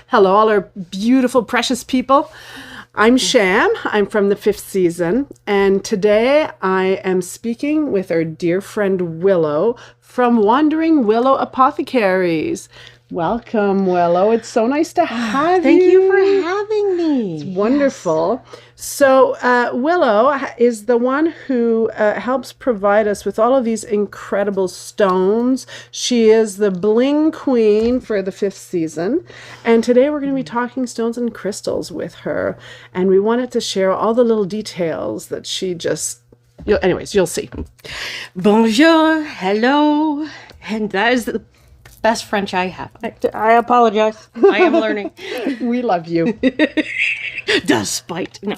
Hello, all our beautiful, precious people. I'm Sham. I'm from the 5th season. And today I am speaking with our dear friend Willow from Wandering Willow Apothecaries. Welcome, Willow. It's so nice to have you. Thank you for having me. It's wonderful. Yes. So Willow is the one who helps provide us with all of these incredible stones. She is the bling queen for the 5th season. And today we're going to be talking stones and crystals with her. And we wanted to share all the little details that she just... Anyways, you'll see. Bonjour, hello. And that is the best French I have. I apologize. I am learning. We love you. Despite no.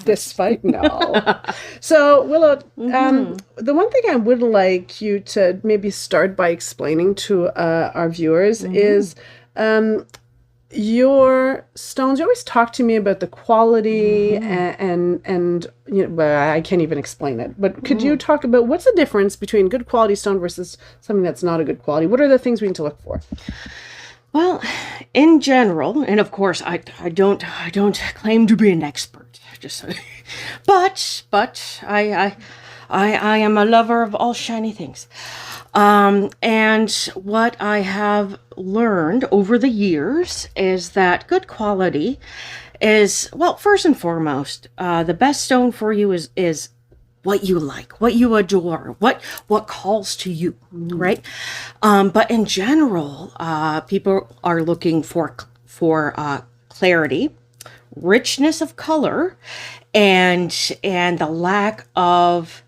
So, Willow, the one thing I would like you to maybe start by explaining to our viewers is your stones. You always talk to me about the quality and you know, well, I can't even explain it. But could you talk about what's the difference between good quality stone versus something that's not a good quality? What are the things we need to look for? Well, in general, and of course, I don't claim to be an expert. But I am a lover of all shiny things. And what I have learned over the years is that good quality is, well, first and foremost, the best stone for you is what you like, what you adore, what calls to you, right? But in general, people are looking for clarity, richness of color, and the lack of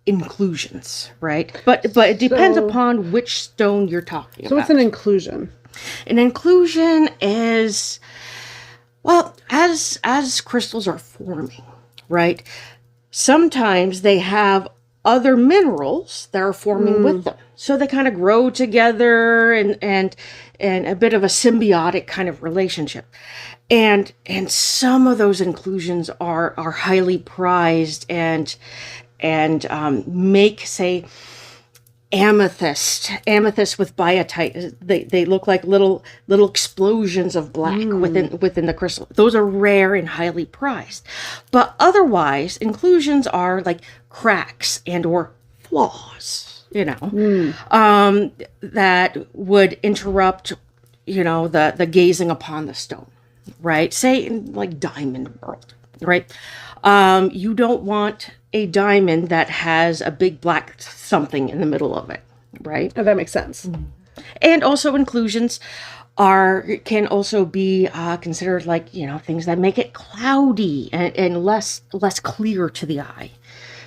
inclusions, right? But it depends upon which stone you're talking about. So what's an inclusion? An inclusion is, well, as crystals are forming, right? Sometimes they have other minerals that are forming with them. So they kind of grow together and a bit of a symbiotic kind of relationship. And some of those inclusions are highly prized and make, say, amethyst with biotite. They look like little explosions of black within the crystal. Those are rare and highly prized. But otherwise, inclusions are like cracks and or flaws, that would interrupt, the gazing upon the stone, right? Say in like diamond world, right? You don't want a diamond that has a big black something in the middle of it, right? Oh, that makes sense. And also inclusions can also be considered like, things that make it cloudy and less clear to the eye.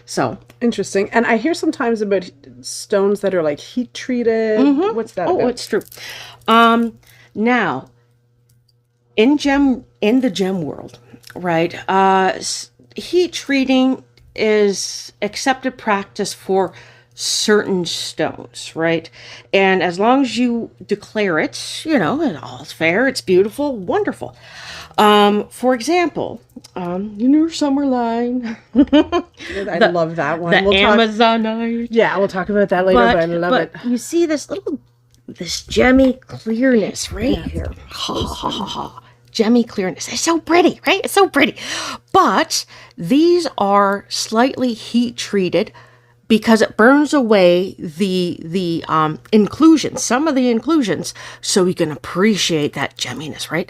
So interesting. And I hear sometimes about stones that are like heat treated. What's that about? Oh, it's true. Now, in the gem world, right? Heat treating is accepted practice for certain stones, right? And as long as you declare it, all's fair, it's beautiful, wonderful. For example, Summerline. I love that one. The Amazonite. Yeah, we'll talk about that later, but I love it. You see this gemmy clearness right here. Gemmy clearness. It's so pretty, right? It's so pretty. But these are slightly heat treated because it burns away the inclusions, some of the inclusions, so you can appreciate that gemminess, right?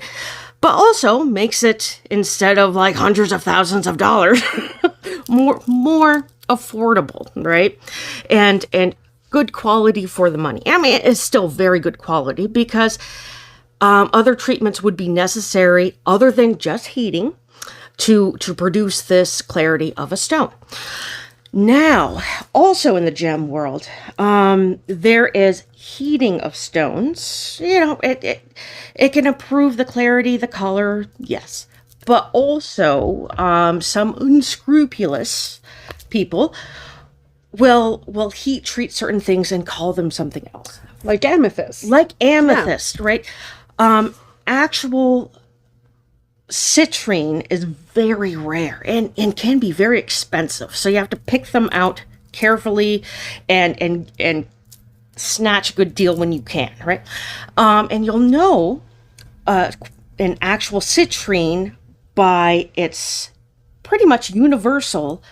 But also makes it, instead of like hundreds of thousands of dollars, more affordable, right? And good quality for the money. I mean, it's still very good quality because other treatments would be necessary other than just heating to produce this clarity of a stone. Now, also in the gem world, there is heating of stones. It can improve the clarity, the color, yes. But also, some unscrupulous people will heat treat certain things and call them something else. Like amethyst. Right? Actual citrine is very rare and can be very expensive. So you have to pick them out carefully and snatch a good deal when you can, right? And you'll know an actual citrine by its pretty much universal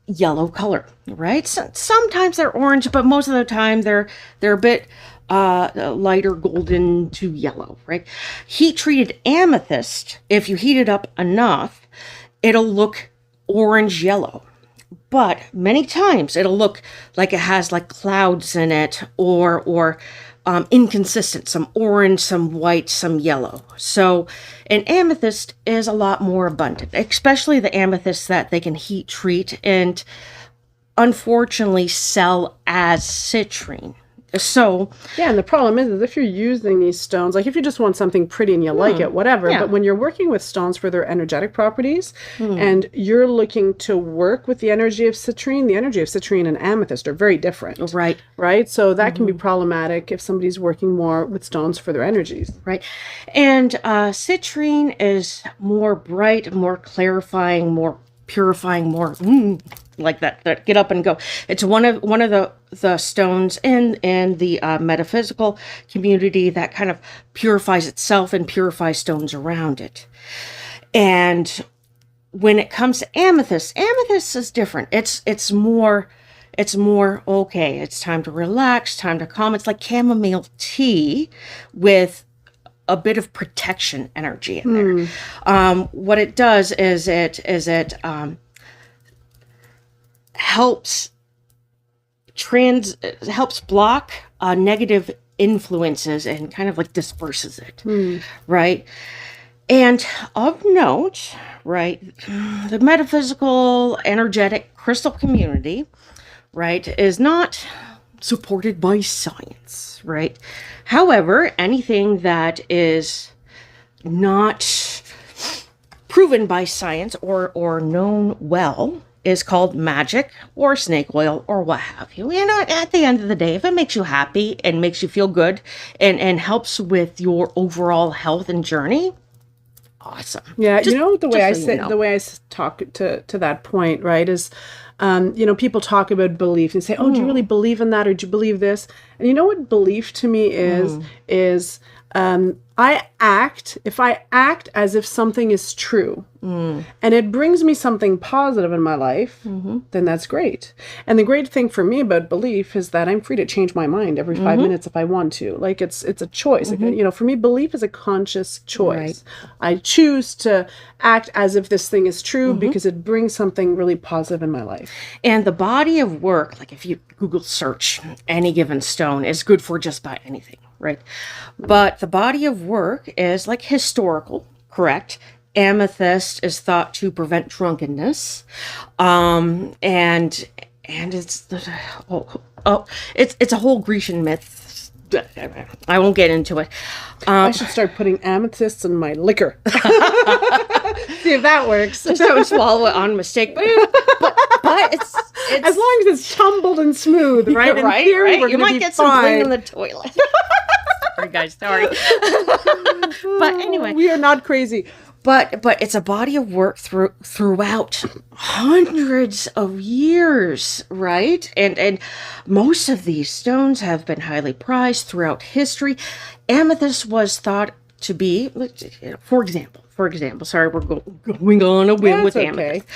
yellow color, right? So sometimes they're orange, but most of the time they're a bit lighter golden to yellow, right? Heat treated amethyst, if you heat it up enough, it'll look orange yellow. But many times it'll look like it has like clouds in it, or inconsistent, some orange, some white, some yellow. So an amethyst is a lot more abundant, especially the amethyst that they can heat treat and unfortunately sell as citrine. So yeah, and the problem is if you're using these stones, like if you just want something pretty and you like it, whatever, but when you're working with stones for their energetic properties and you're looking to work with the energy of citrine and amethyst are very different. Right? So that can be problematic if somebody's working more with stones for their energies. Right. And citrine is more bright, more clarifying, more purifying, more like that get up and go. It's one of the stones in the metaphysical community that kind of purifies itself and purifies stones around it. And when it comes to amethyst is different. It's more okay, it's time to relax, time to calm. It's like chamomile tea with a bit of protection energy in there. What it does is it helps block negative influences and kind of like disperses it, right? And of note, right, the metaphysical energetic crystal community, right, is not supported by science, right? However, anything that is not proven by science or known well is called magic or snake oil or what have you. You know, at the end of the day, if it makes you happy and makes you feel good and helps with your overall health and journey, awesome. Yeah, the way I talk to that point, right, is people talk about belief and say, oh, do you really believe in that, or do you believe this? And you know what belief to me is if I act as if something is true and it brings me something positive in my life, then that's great. And the great thing for me about belief is that I'm free to change my mind every 5 minutes if I want to. Like it's a choice. Like, for me, belief is a conscious choice. I choose to act as if this thing is true because it brings something really positive in my life. And the body of work, like if you Google search any given stone, is good for just about anything. Right. But the body of work is like historical, correct? Amethyst is thought to prevent drunkenness. And it's it's a whole Grecian myth. I won't get into it. I should start putting amethysts in my liquor. See if that works. Just don't swallow it on mistake. But it's as long as it's tumbled and smooth, right? Right. You might get some clean in the toilet. Sorry, guys. Sorry. But anyway, we are not crazy. But it's a body of work throughout hundreds of years, right? And most of these stones have been highly prized throughout history. Amethyst was thought to be, for example, sorry, we're going on a whim with amethyst.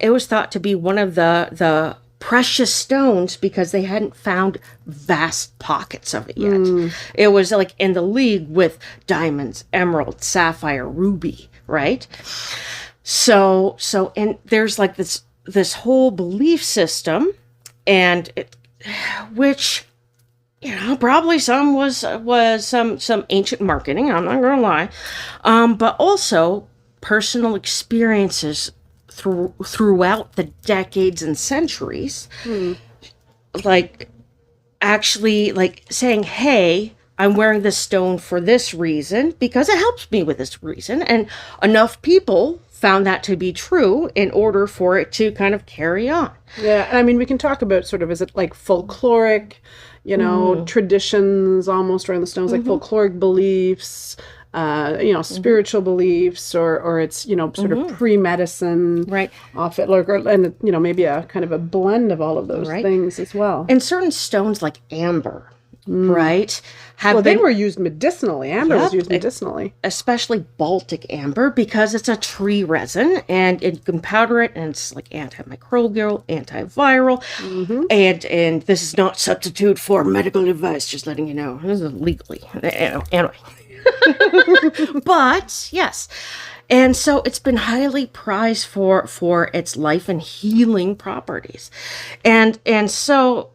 It was thought to be one of the precious stones because they hadn't found vast pockets of it yet. It was like in the league with diamonds, emerald, sapphire, ruby, right? So and there's like this whole belief system, and which probably some was some ancient marketing. I'm not gonna lie, but also personal experiences throughout the decades and centuries, like actually like saying, hey, I'm wearing this stone for this reason because it helps me with this reason. And enough people found that to be true in order for it to kind of carry on. Yeah. I mean, we can talk about sort of, is it like folkloric, traditions almost around the stones, like folkloric beliefs, spiritual beliefs, or it's, sort of pre-medicine, right? Off it, and maybe a kind of a blend of all of those things as well. And certain stones like amber right, have Well, they been, were used medicinally. Amber was Yep. used medicinally. especially Baltic amber, because it's a tree resin and you can powder it, and it's like antimicrobial, antiviral, and this is not substitute for medical advice. Just letting you know, this is legally anyway. But yes, and so it's been highly prized for its life and healing properties, and so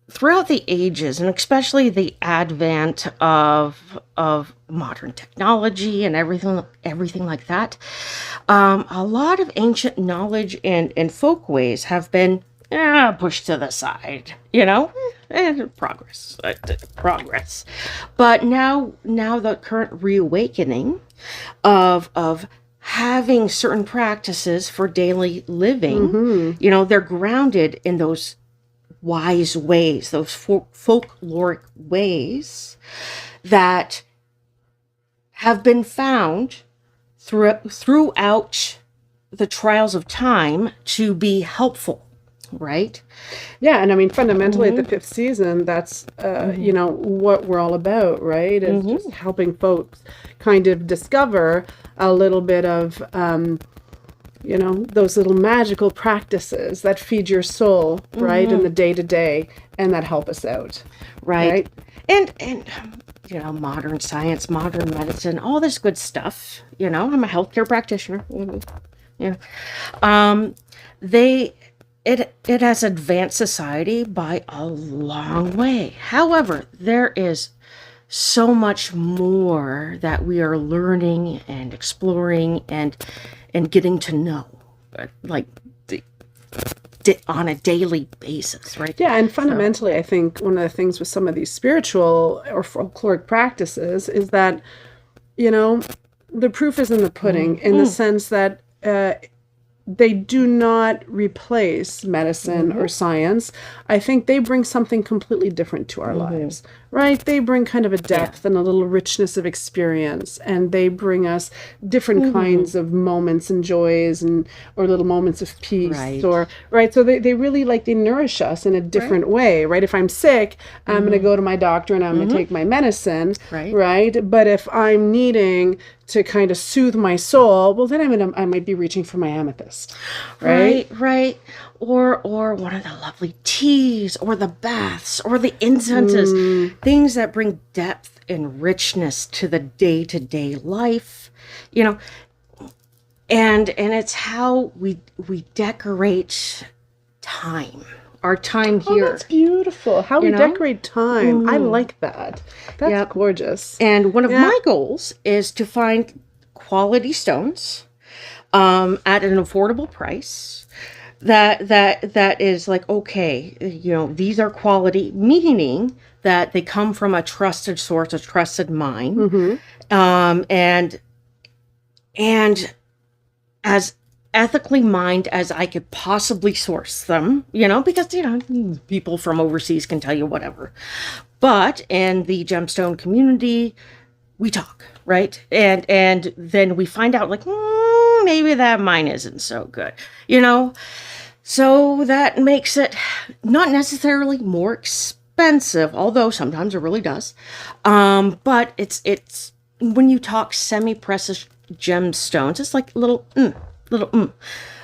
throughout the ages, and especially the advent of modern technology and everything like that, a lot of ancient knowledge and folk ways have been pushed to the side, and progress. But now the current reawakening of having certain practices for daily living, they're grounded in those wise ways, those folkloric ways that have been found throughout the trials of time to be helpful, right? Yeah, and I mean, fundamentally, at the fifth season, that's what we're all about, right? Is just helping folks kind of discover a little bit of those little magical practices that feed your soul, right, in the day-to-day, and that help us out. Right. And modern science, modern medicine, all this good stuff. I'm a healthcare practitioner. It has advanced society by a long way. However, there is so much more that we are learning and exploring and getting to know, like on a daily basis, right? Yeah, and fundamentally, I think one of the things with some of these spiritual or folkloric practices is that, the proof is in the pudding, in the sense that they do not replace medicine or science. I think they bring something completely different to our lives, right? They bring kind of a depth and a little richness of experience, and they bring us different kinds of moments and joys or little moments of peace, right? So they really they nourish us in a different way, right? If I'm sick, I'm going to go to my doctor and I'm going to take my medicine, right? But if I'm needing to kind of soothe my soul, well, then I might be reaching for my amethyst, right? Right. Or one of the lovely teas, or the baths, or the incenses, things that bring depth and richness to the day-to-day life, and it's how we decorate time. Our time here. Oh, that's beautiful. How we decorate time. I like that. That's gorgeous. And one of my goals is to find quality stones at an affordable price that is like, okay, these are quality, meaning that they come from a trusted source, a trusted mine, and as ethically mined as I could possibly source them, because, people from overseas can tell you whatever. But in the gemstone community, we talk, right? And then we find out, maybe that mine isn't so good, So that makes it not necessarily more expensive, although sometimes it really does. But it's when you talk semi-precious gemstones, it's like little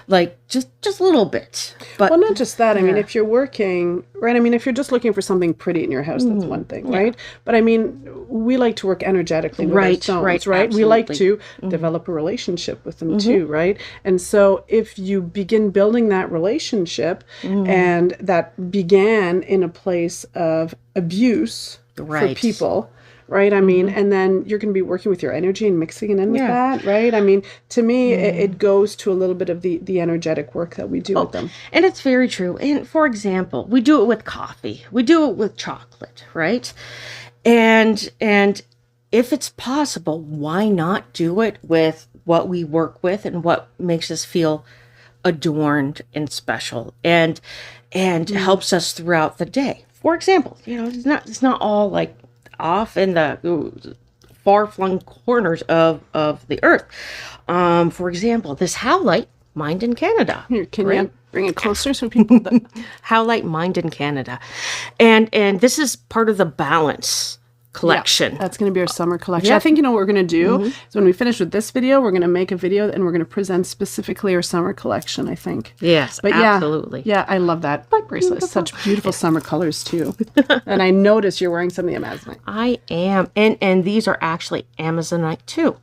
like just a little bit. But well, not just that. I mean, if you're working, right? I mean, if you're just looking for something pretty in your house, that's one thing, right? But I mean, we like to work energetically with our stones, right? We like to develop a relationship with them too, right? And so if you begin building that relationship, and that began in a place of abuse for people, right? I mean, and then you're going to be working with your energy and mixing it in with that, right? I mean, to me, it goes to a little bit of the energetic work that we do with them. And it's very true. And for example, we do it with coffee. We do it with chocolate, right? And if it's possible, why not do it with what we work with and what makes us feel adorned and special and helps us throughout the day? For example, it's not all like off in the far-flung corners of the earth. For example, this howlite mined in Canada. Here, can you bring it closer so people. Howlite Mind in Canada, and this is part of the Balance collection. Yeah, that's going to be our summer collection. I think you know what we're going to do is when we finish with this video, we're going to make a video and we're going to present specifically our summer collection, I think. Yes, but absolutely. Yeah, I love that bracelet. Such beautiful summer colors too. And I notice you're wearing some of the Amazonite. I am. And these are actually Amazonite too.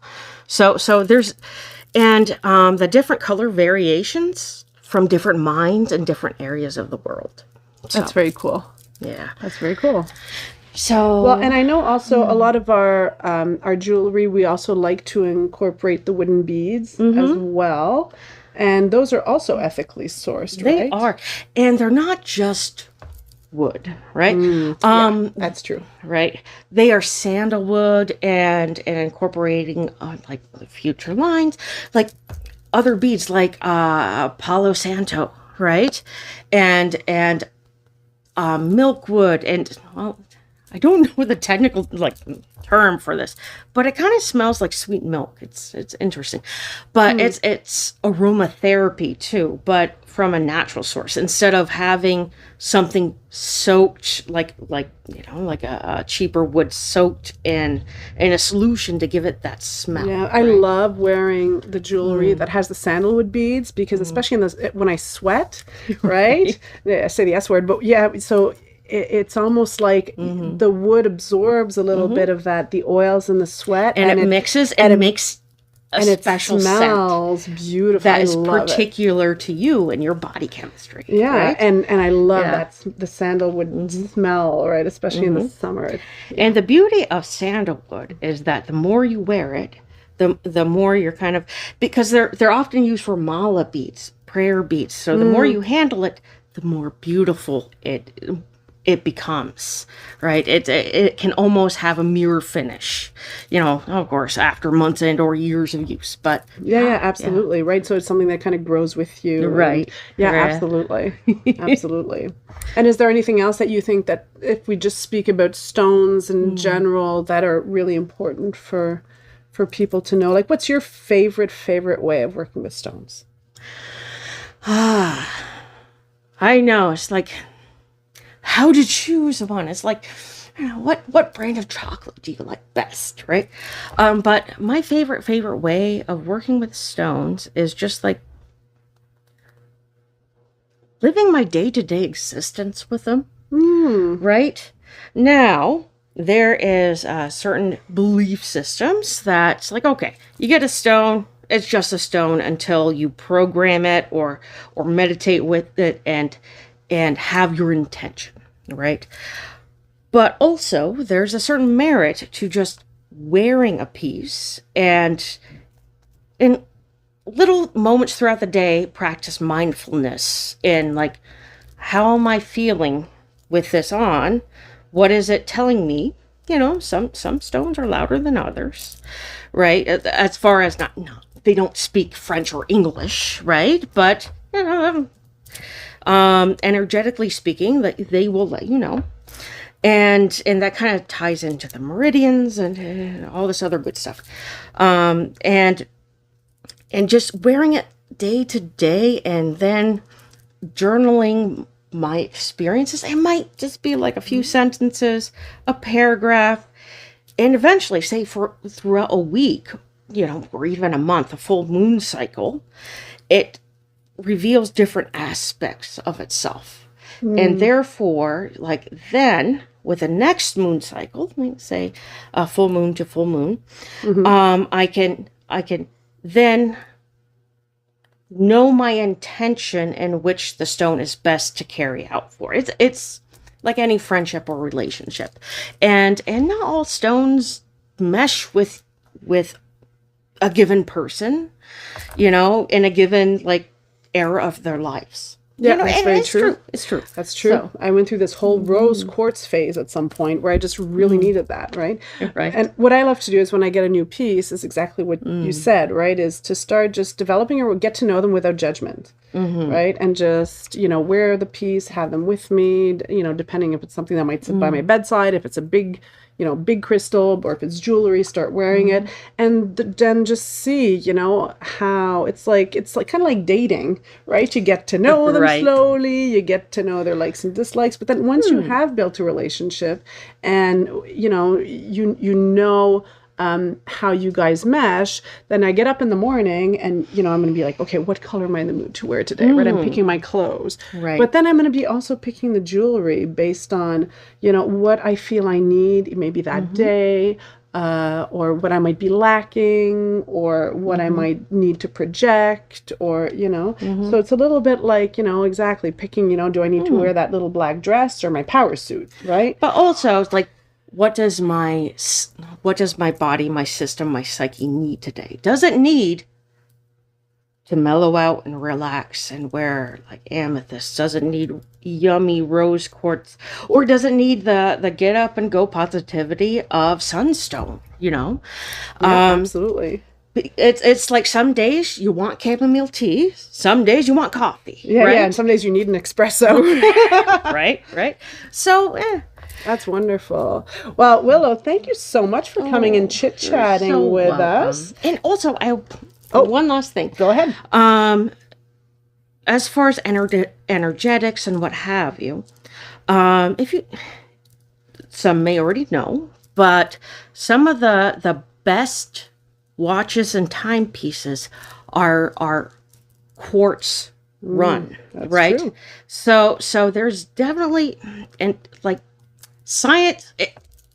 So there's, and the different color variations from different mines and different areas of the world. So, That's very cool. yeah. That's very cool. So, Well, and I know also a lot of our jewelry, we also like to incorporate the wooden beads as well. And those are also ethically sourced, they right? are. And they're not just wood, right? Yeah, that's true. Right. They are sandalwood and incorporating like the future lines, like other beads like Palo Santo, right? And milkwood and, well, I don't know the technical like term for this, but it kind of smells like sweet milk. It's interesting, but it's aromatherapy too, but from a natural source instead of having something soaked like a cheaper wood soaked in a solution to give it that smell. Yeah, I love wearing the jewelry that has the sandalwood beads because especially in when I sweat, right? I say the S word, but yeah, so it's almost like the wood absorbs a little bit of that, the oils and the sweat, and it mixes and it makes a special scent. It smells beautiful. That is particular to you and your body chemistry. Yeah, right? and I love that the sandalwood smell, right? Especially in the summer. And the beauty of sandalwood is that the more you wear it, the more you're kind of, because they're often used for mala beads, prayer beads. So the more you handle it, the more beautiful it becomes, right? It can almost have a mirror finish, of course, after months and or years of use. But yeah, absolutely, right? So it's something that kind of grows with you, right? Absolutely, absolutely. And is there anything else that you think that if we just speak about stones in general that are really important for people to know? Like, what's your favorite way of working with stones? I know, it's like, how to choose one. It's like, what brand of chocolate do you like best, right? But my favorite way of working with stones is just like living my day-to-day existence with them, right? Now, there is certain belief systems that's like, okay, you get a stone, it's just a stone until you program it or meditate with it and have your intention, right? But also, there's a certain merit to just wearing a piece and in little moments throughout the day, practice mindfulness in like, how am I feeling with this on? What is it telling me? Some stones are louder than others, right? As far as not they don't speak French or English, right? But, energetically speaking, that they will let you know. And that kind of ties into the meridians and all this other good stuff. And just wearing it day to day and then journaling my experiences. It might just be like a few sentences, a paragraph, and eventually, say throughout a week, or even a month, a full moon cycle, it reveals different aspects of itself. And therefore, like then, with the next moon cycle, say a full moon to full moon, I can then know my intention in which the stone is best to carry out for. It's like any friendship or relationship. And not all stones mesh with a given person, in a given like era of their lives. Yeah, that's very true. It's true. That's true. So, I went through this whole rose quartz phase at some point where I just really needed that, right? Right. And what I love to do is when I get a new piece is exactly what you said, right? Is to start just developing or get to know them without judgment, right? And just, wear the piece, have them with me, depending if it's something that might sit by my bedside, if it's a big, big crystal, or if it's jewelry, start wearing it, and then just see, how it's like kind of like dating, right? You get to know them Right. slowly, you get to know their likes and dislikes, but then once you have built a relationship, and you know how you guys mesh, then I get up in the morning and, I'm going to be like, okay, what color am I in the mood to wear today? Right. I'm picking my clothes. Right. But then I'm going to be also picking the jewelry based on, what I feel I need maybe that day, or what I might be lacking, or what I might need to project, or, so it's a little bit like, exactly picking, do I need to wear that little black dress or my power suit, right? But also, it's like, what does my body, my system, my psyche need today? Does it need to mellow out and relax and wear like amethyst? Does it need yummy rose quartz? Or does it need the get up and go positivity of sunstone, Yeah, absolutely. It's like some days you want chamomile tea, some days you want coffee. Yeah, right? yeah, and some days you need an espresso. right. So, That's wonderful. Well, Willow, thank you so much for coming and chit-chatting so with welcome. us. And also, one last thing. Go ahead. As far as energetics and what have you, some may already know, but some of the best watches and timepieces are quartz run, right? True. So there's definitely, and like science,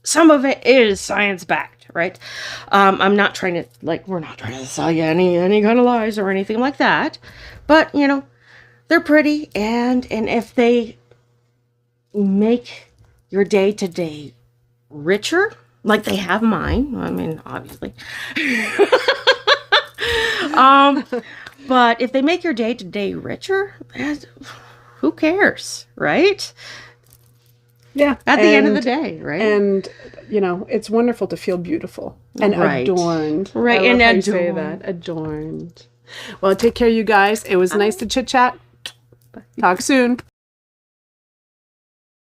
some of it is science backed, right? I'm not trying to, we're not trying to sell you any kind of lies or anything like that, but they're pretty, and if they make your day to day richer, like they have mine, I mean, obviously. But if they make your day to day richer, who cares, right? Yeah. At the end of the day, right? And, it's wonderful to feel beautiful and Right. adorned. Right, I love and how you say adorned. that. Adorned. Well, take care, you guys. It was nice to chit-chat. Talk soon.